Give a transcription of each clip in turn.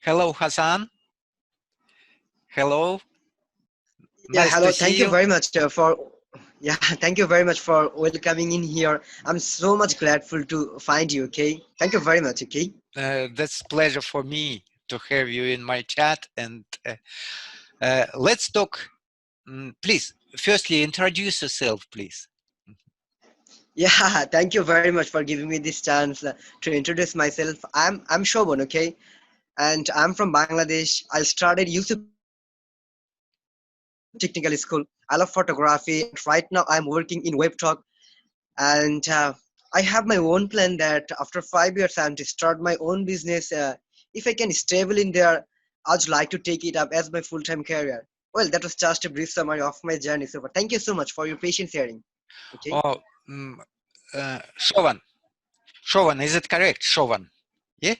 Hello, Hasan. Hello. Yeah, Nice to hello. see Thank you you. very much thank you very much for welcoming in here. I'm so much grateful to find you, okay? Thank you very much, okay? That's pleasure for me to have you in my chat. And let's talk. Please, firstly, introduce yourself, please. Yeah, thank you very much for giving me this chance to introduce myself. I'm Shobhan, okay? And I'm from Bangladesh. I started Yusuf Technical School. I love photography, and right now I'm working in Webtalk. And I have my own plan that after 5 years I'm to start my own business. If I can stable in there, I'd like to take it up as my full-time career. Well, that was just a brief summary of my journey so far. Thank you so much for your patience hearing. Okay. Oh, Shovan. Shovan, is it correct? Shovan. Yeah.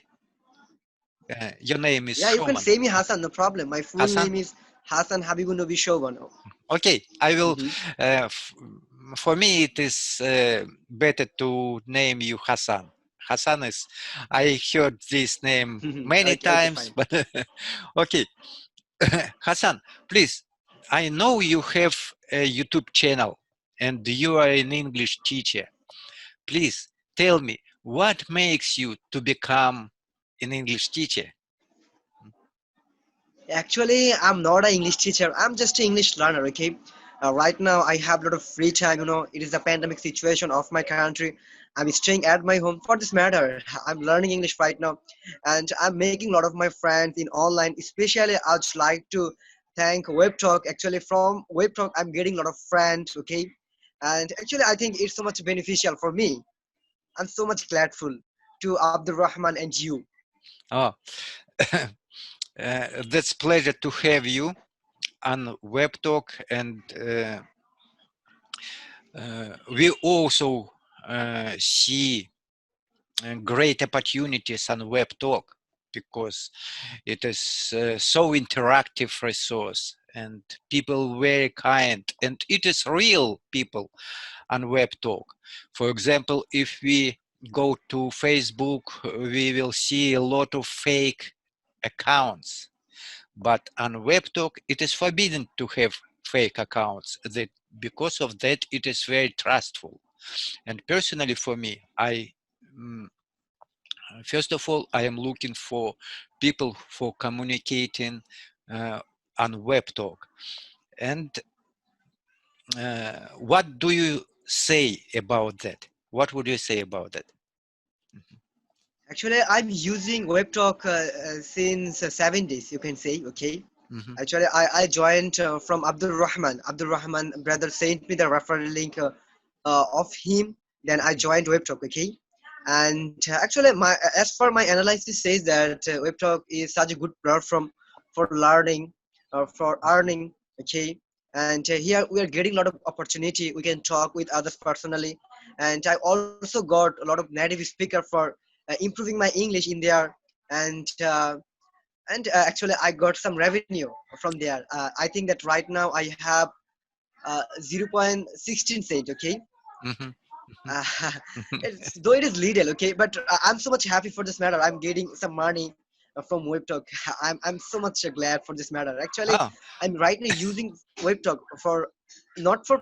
Your name is Yeah, you can Shovan. say me Hasan, no problem. My full Hasan. name is Hasan Habibun Nobi Shoban. Okay, I will. Mm-hmm. Uh, f- for me, it is better to name you Hasan. Hasan is. I heard this name many Okay, okay, times, fine. but okay. Hasan, please. I know you have a YouTube channel and you are an English teacher. Please tell me what makes you to become an English teacher. Actually, I'm not an English teacher. I'm just an English learner. Okay. Right now, I have a lot of free time. It is a pandemic situation of my country. I'm staying at my home. For this matter, I'm learning English right now, and I'm making a lot of my friends in online. Especially, I'd like to thank Webtalk. Actually, from Webtalk, I'm getting a lot of friends. Okay, and actually, I think it's so much beneficial for me. I'm so much grateful to Abdul Rahman and you. Oh, that's pleasure to have you on Webtalk, and we also see great opportunities on Webtalk because it is so interactive resource and people very kind and it is real people on Webtalk. For example, if we go to Facebook, we will see a lot of fake accounts, but on Webtalk it is forbidden to have fake accounts. That because of that it is very trustful. And personally for me, mm, first of all, I am looking for people for communicating uh, on Webtalk. And what do you say about that? What would you say about that? Actually, I'm using WebTalk since 7 days, you can say, okay? Mhm. Actually, I joined from Abdul Rahman. Abdul Rahman brother sent me the referral link of him. Then I joined WebTalk, okay? And actually, as per my analysis says that WebTalk is such a good platform for learning, for earning, okay? And here we are getting a lot of opportunity. We can talk with others personally. And I also got a lot of native speaker for improving my English in there. And actually I got some revenue from there. I think that right now I have 0.16 cent, okay. Mhm. uh, though it is little, okay, but I'm so much happy for this matter. I'm getting some money from Webtalk. I'm so much glad for this matter. Actually, Oh, I'm right now using Webtalk for not for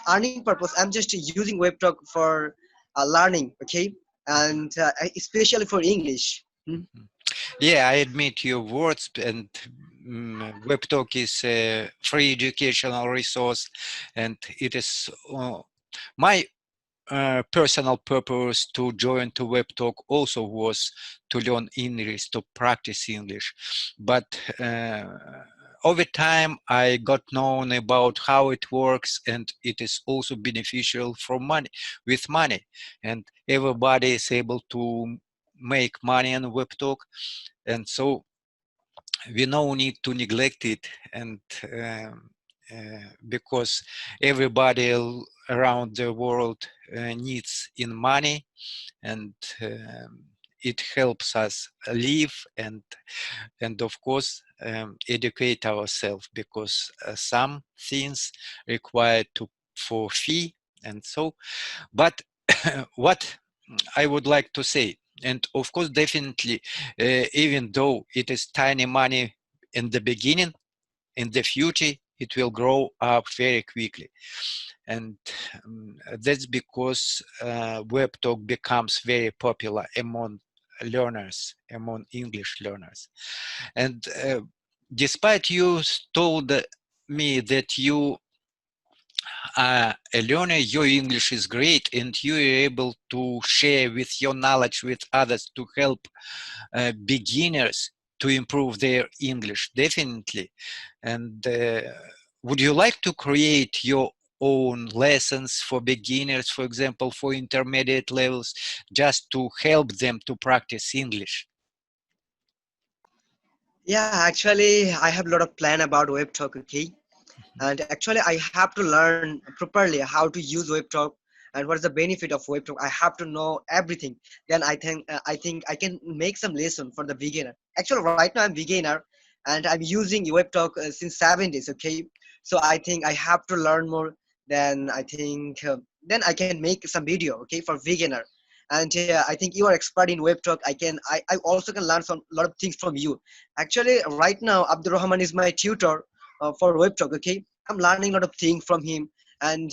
earning purpose. I'm just using Webtalk for learning, okay, mhm. and especially for English. Mhm. Yeah, I admit your words, and WebTalk is a free educational resource, and it is my personal purpose to join to WebTalk also was to learn English, to practice English. But over time, I got known about how it works, and it is also beneficial for money, with money, and everybody is able to make money on WebTalk, and so we no need to neglect it, and because everybody around the world needs in money, and it helps us live, and of course educate ourselves, because some things require to for fee, and so. But what I would like to say, And of course, definitely, even though it is tiny money in the beginning, in the future, it will grow up very quickly. And that's because Webtalk becomes very popular among learners, among English learners. And despite you told me that you are a learner, your English is great and you are able to share with your knowledge with others to help beginners to improve their English, definitely. And would you like to create your own lessons for beginners, for example, for intermediate levels, just to help them to practice English? Yeah, actually, I have a lot of plan about Webtalk. Okay, and actually I have to learn properly how to use Webtalk and what is the benefit of Webtalk. I have to know everything. Then I think I can make some lesson for the beginner. Actually, right now I'm beginner and I'm using Webtalk since 7 days. Okay, so I think I have to learn more. Then I think then I can make some video. Okay, for beginner. And I think you are expert in Webtalk. I also can learn some lot of things from you. Actually, right now Abdul Rahman is my tutor for Webtalk. Okay, I'm learning a lot of things from him, and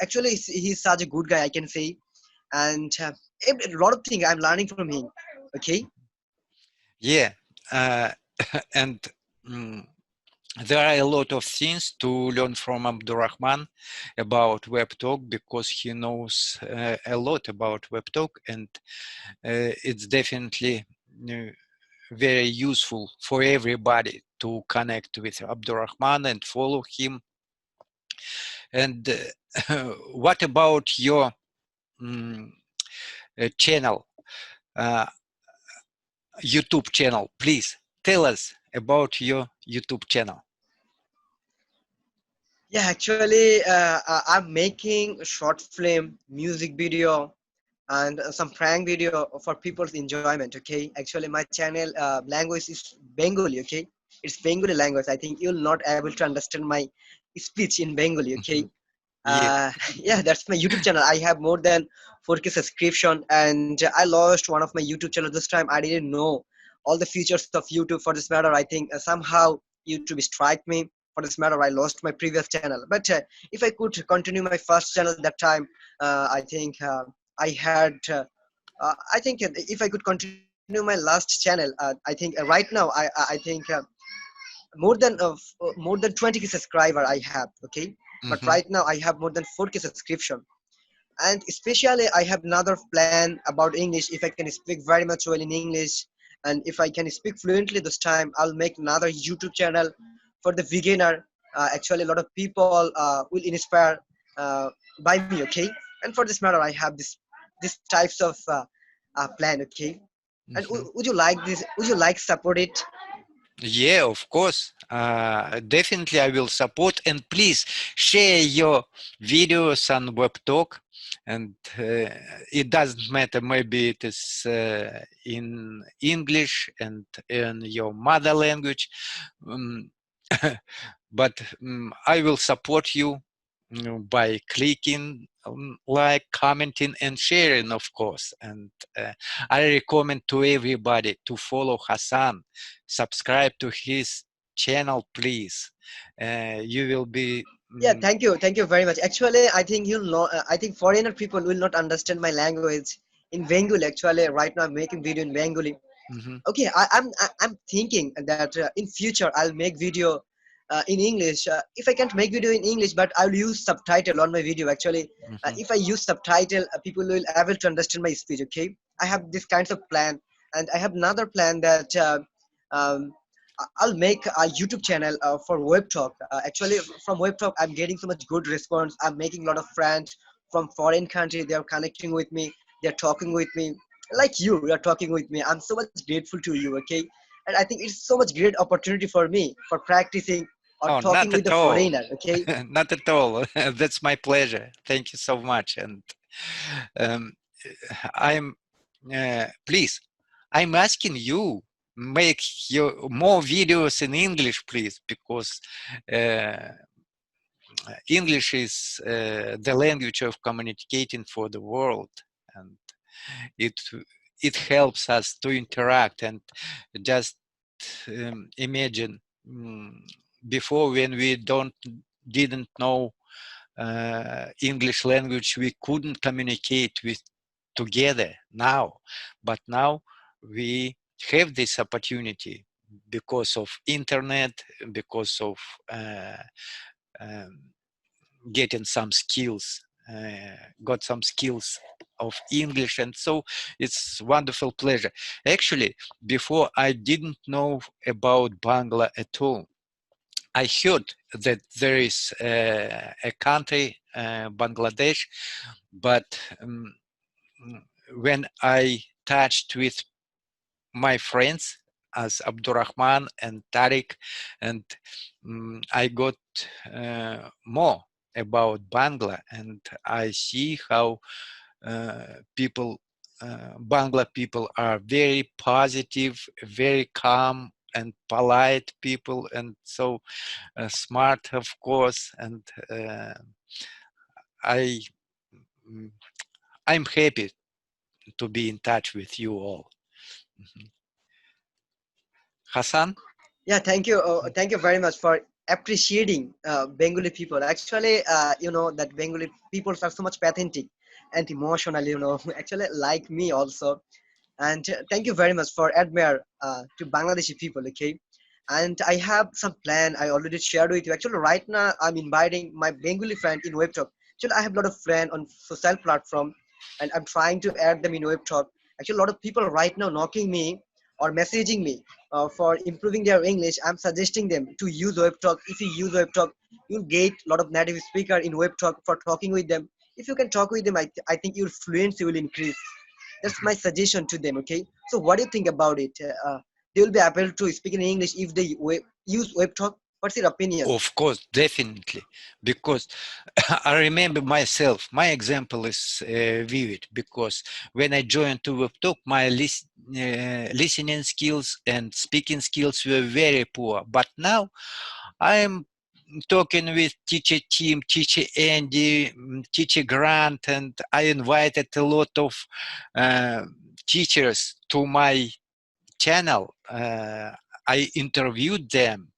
actually he's such a good guy, I can say. And a lot of things I'm learning from him. Okay. Yeah, uh, and mm, there are a lot of things to learn from Abdurrahman about Webtalk because he knows a lot about Webtalk, and it's definitely very useful for everybody to connect with Abdurrahman and follow him. And what about your mm, channel, uh, YouTube channel? Please tell us about your YouTube channel. Yeah, actually, I'm making short film, music video, and some prank video for people's enjoyment. Okay, actually my channel language is Bengali. Okay, it's Bengali language. I think you'll not able to understand my speech in Bengali. Okay. Mhm. Yeah. Yeah, that's my YouTube channel. I have more than 4K subscription, and I lost one of my YouTube channel this time. I didn't know all the features of YouTube. For this matter, I think somehow YouTube strike me. For this matter, I lost my previous channel. But if I could continue my first channel that time, I think I had. I think if I could continue my last channel, I think right now I think more than 20K subscriber I have. Okay, but Hmm. right now I have more than 4K subscription. And especially I have another plan about English. If I can speak very much well in English, and if I can speak fluently this time, I'll make another YouTube channel for the beginner. Actually a lot of people will inspire uh, by me. Okay, and for this matter I have this types of plan. Okay, and Hmm. would you like this, would you like support it? Yeah, of course. Definitely, I will support. And please share your videos on WebTalk. And it doesn't matter. Maybe it is in English and in your mother language. Um, but I will support you by clicking like, commenting, and sharing, of course. And I recommend to everybody to follow Hasan, subscribe to his channel, please. You will be. Yeah, thank you very much. Actually, I think you'll know. I think foreigner people will not understand my language in Bengali. Actually, right now I'm making video in Bengali. Mhm, Okay, I'm thinking that in future I'll make video in English. If I can't make video in English, but I'll use subtitle on my video. Actually, mhm. if I use subtitle, people will able to understand my speech. Okay, I have this kinds of plan, and I have another plan that um, I'll make a YouTube channel for Web Talk. Actually, from Web Talk, I'm getting so much good response. I'm making a lot of friends from foreign country. They are connecting with me. They're talking with me like you are talking with me. I'm so much grateful to you. Okay, and I think it's so much great opportunity for me for practicing or Oh, talking not with at the all. foreigner. Okay. Not at all. That's my pleasure. Thank you so much. And um, I'm please, I'm asking you, make your more videos in English, please, because uh, English is the language of communicating for the world, and it it helps us to interact. And just imagine, before, when we didn't know English language, we couldn't communicate with together now, but now we have this opportunity because of internet, because of um, getting some skills, got some skills of English, and so it's wonderful pleasure. Actually, before I didn't know about Bangla at all. I heard that there is a country, Bangladesh, but when I touched with my friends as Abdurrahman and Tariq, and I got more about Bangla, and I see how Bangla people are very positive, very calm and polite people, and so smart, of course. And I, I'm happy to be in touch with you all. Hasan? Yeah, thank you very much for appreciating Bengali people. Actually, you know that Bengali people are so much pathetic and emotional. You know, actually like me also. And thank you very much for admire to Bangladeshi people. Okay, and I have some plan I already shared with you. Actually, right now I'm inviting my Bengali friend in Webtalk. Actually, I have a lot of friends on social platform, and I'm trying to add them in Webtalk. Actually, a lot of people right now knocking me or messaging me for improving their English. I'm suggesting them to use Webtalk. If you use Webtalk, you'll get a lot of native speaker in Webtalk for talking with them. If you can talk with them, I think your fluency will increase. That's my suggestion to them. Okay, so what do you think about it? They will be able to speak in English if they use Webtalk. What's your opinion? Of course, definitely, because I remember myself. My example is vivid, because when I joined to Webtalk, my listening skills and speaking skills were very poor. But now I'm talking with teacher Tim, teacher Andy, teacher Grant, and I invited a lot of teachers to my channel. I interviewed them.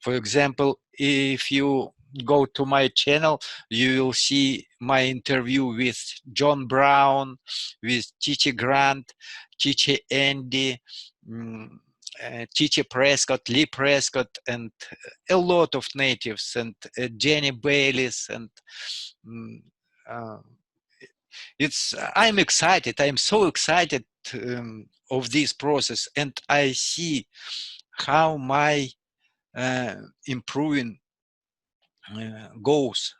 For example, if you go to my channel, you will see my interview with John Brown, with teacher Grant, teacher Andy, teacher Prescott, Lee Prescott, and a lot of natives, and Jenny Bayliss, and mm, uh, I'm excited. I'm so excited of this process, and I see how my improving goes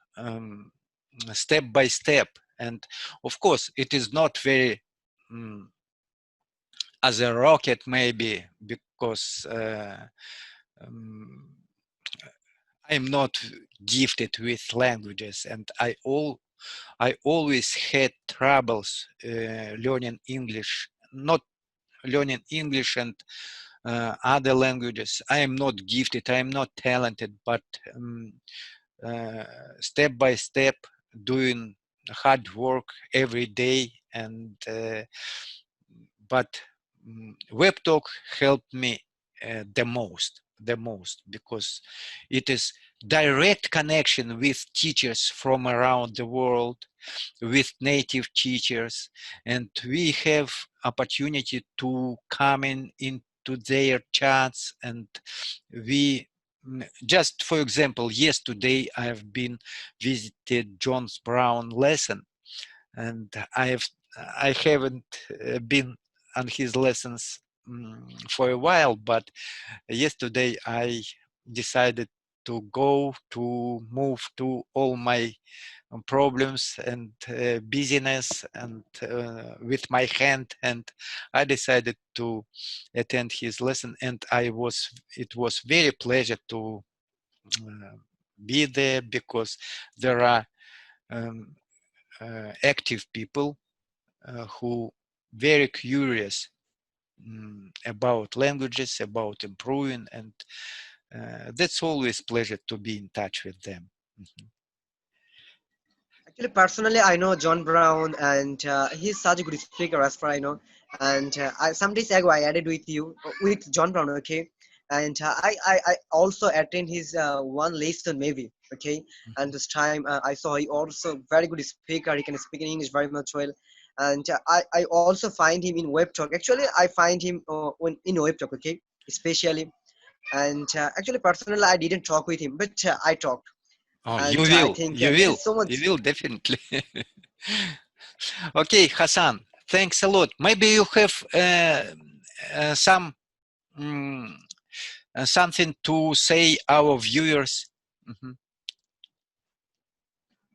step by step. And of course, it is not very as a rocket, maybe, because um, I'm not gifted with languages, and I always had troubles learning English, not learning English and other languages. I am not gifted, I am not talented, but step by step, doing hard work every day. And but Webtalk helped me the most, because it is direct connection with teachers from around the world, with native teachers, and we have opportunity to come into their chats. And we just, for example, yesterday I have been visited John's Brown lesson, and I haven't been on his lessons for a while, but yesterday I decided to move to all my problems and busyness and with my hand, and I decided to attend his lesson, and it was very pleasure to uh, be there, because there are um, active people who very curious about languages, about improving, and that's always pleasure to be in touch with them. Actually, personally, I know John Brown, and he's such a good speaker as far I know. And some days ago I added with you with John Brown, okay, and I also attend his one lesson maybe, okay, and this time I saw he also very good speaker. He can speak in English very much well, and I also find him in Webtalk. Actually, I find him in Webtalk, okay, especially, and actually personally I didn't talk with him, but I talked, Oh, and I think you there will, is so much. you will definitely. Okay, Hasan, thanks a lot. Maybe you have some mm, something to say our viewers. Mhm.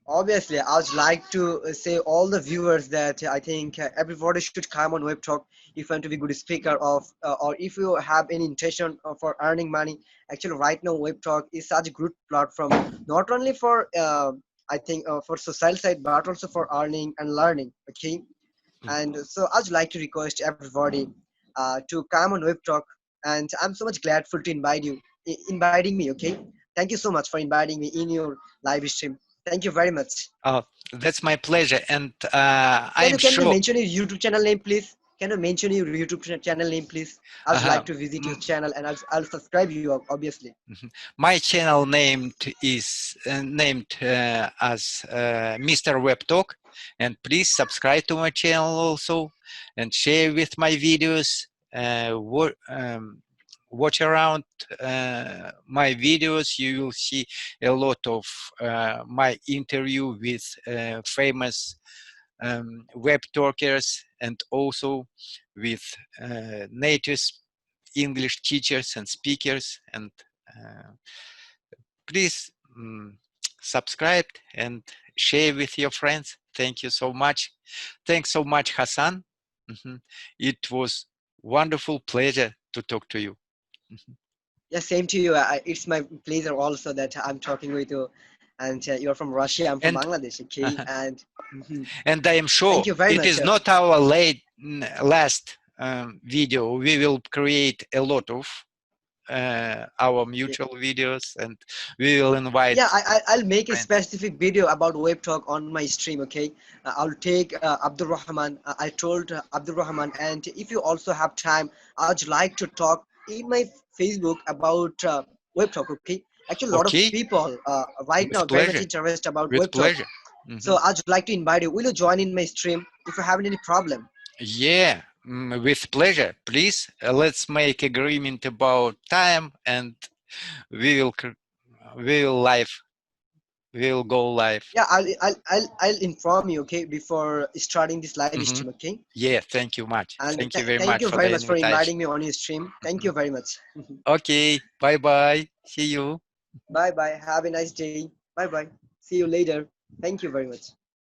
Obviously, I would like to say all the viewers that I think everybody should come on Web Talk if you want to be good speaker of, or if you have any intention for earning money. Actually, right now Web Talk is such a good platform, not only for I think for social side, but also for earning and learning. Okay, and so I would like to request everybody to come on Web Talk, and I'm so much grateful to invite you, inviting me. Okay, thank you so much for inviting me in your live stream. Thank you very much. Oh, that's my pleasure, and I Can am you sure. mention your YouTube channel name, please? Can you mention your YouTube channel name, please? I would like Uh, to visit your channel and I'll subscribe you, obviously. my channel named is named as Mr. Web Talk, and please subscribe to my channel also, and share with my videos. Watch around my videos. You will see a lot of my interview with famous web talkers, and also with native English teachers and speakers. And uh, please subscribe and share with your friends. Thank you so much. Thanks so much, Hasan. Mhm. It was wonderful pleasure to talk to you. Mhm. Yeah, same to you. It's my pleasure also that I'm talking with you. And you're from Russia, I'm from And Bangladesh, okay? And and I am thank sure you very it much. is not our last video. We will create a lot of our Yeah, mutual videos, and we will invite yeah, I'll make a friends. specific video about Web Talk on my stream, okay? I'll take Abdul Rahman. I told Abdul Rahman, and if you also have time, I'd like to talk in my Facebook about Web Talk, okay? Actually, a lot of Okay, people right now with very much pleasure, interested about with Web Talk. pleasure. So Mhm. I'd like to invite you. Will you join in my stream if you're having any problem? Yeah, with pleasure. Please, let's make agreement about time, and we will we will live. We will go live. Yeah, I'll inform you, okay, before starting this live Hmm. stream, okay? Yeah, thank you much. And Thank you very thank much you for very the much for invitation. inviting me on your stream. Thank Mhm. you very much. Okay, bye bye. See you. Bye bye. Have a nice day. Bye bye. See you later. Thank you very much.